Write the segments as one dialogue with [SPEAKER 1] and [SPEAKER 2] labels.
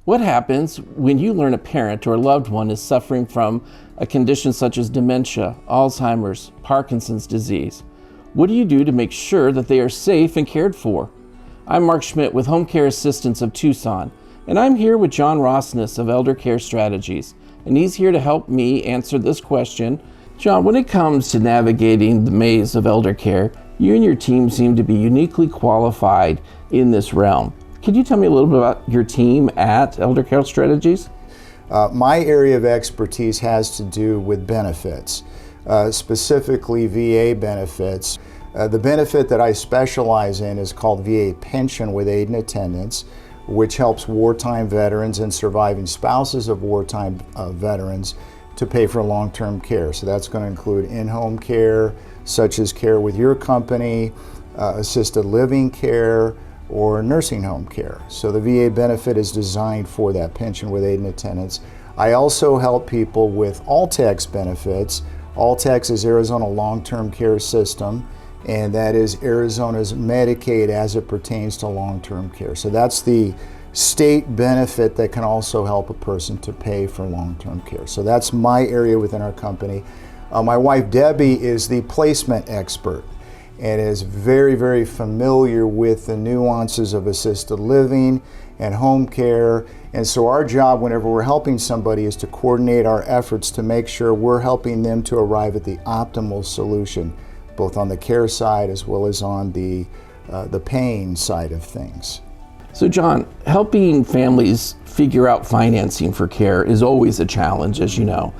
[SPEAKER 1] What happens when you learn a parent or loved one is suffering from a condition such as dementia, Alzheimer's, Parkinson's disease? What do you do to make sure that they are safe and cared for? I'm Mark Schmidt with Home Care Assistance of Tucson, and I'm here with John Rosness of Elder Care Strategies, and he's here to help me answer this question. John, when it comes to navigating the maze of elder care, you and your team seem to be uniquely qualified in this realm. Could you tell me a little bit about your team at Elder Care Strategies?
[SPEAKER 2] My area of expertise has to do with benefits, specifically VA benefits. The benefit that I specialize in is called VA Pension with Aid and Attendance, which helps wartime veterans and surviving spouses of wartime veterans to pay for long-term care. So that's going to include in-home care, such as care with your company, assisted living care, or nursing home care. So the VA benefit is designed for that, pension with aid and attendance. I also help people with All-Tex benefits. All-Tex is Arizona long-term care system, and that is Arizona's Medicaid as it pertains to long-term care. So that's the state benefit that can also help a person to pay for long-term care. So that's my area within our company. My wife Debbie is the placement expert and is very, very familiar with the nuances of assisted living and home care. And so our job whenever we're helping somebody is to coordinate our efforts to make sure we're helping them to arrive at the optimal solution, both on the care side as well as on the paying side of things.
[SPEAKER 1] So John, helping families figure out financing for care is always a challenge, as you know.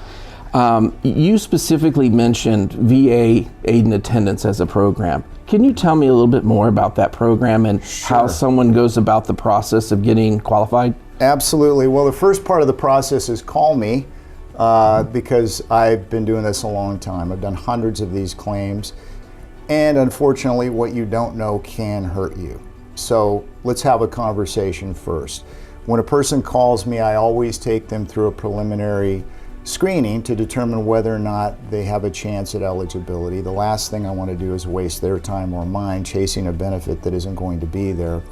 [SPEAKER 1] You specifically mentioned VA Aid and Attendance as a program. Can you tell me a little bit more about that program and how someone goes about the process of getting qualified?
[SPEAKER 2] Absolutely. Well, the first part of the process is call me because I've been doing this a long time. I've done hundreds of these claims, and unfortunately what you don't know can hurt you. So let's have a conversation first. When a person calls me, I always take them through a preliminary screening to determine whether or not they have a chance at eligibility. The last thing I want to do is waste their time or mine chasing a benefit that isn't going to be there.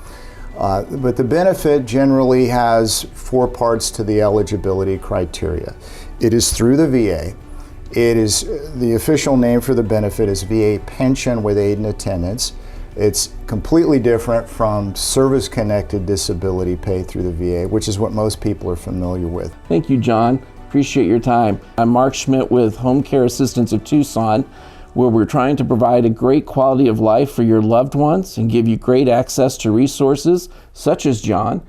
[SPEAKER 2] But the benefit generally has 4 parts to the eligibility criteria. It is through the VA. It is, the official name for the benefit is VA Pension with Aid and Attendance. It's completely different from service-connected disability pay through the VA, which is what most people are familiar with.
[SPEAKER 1] Thank you, John. Appreciate your time. I'm Mark Schmidt with Home Care Assistance of Tucson, where we're trying to provide a great quality of life for your loved ones and give you great access to resources such as John.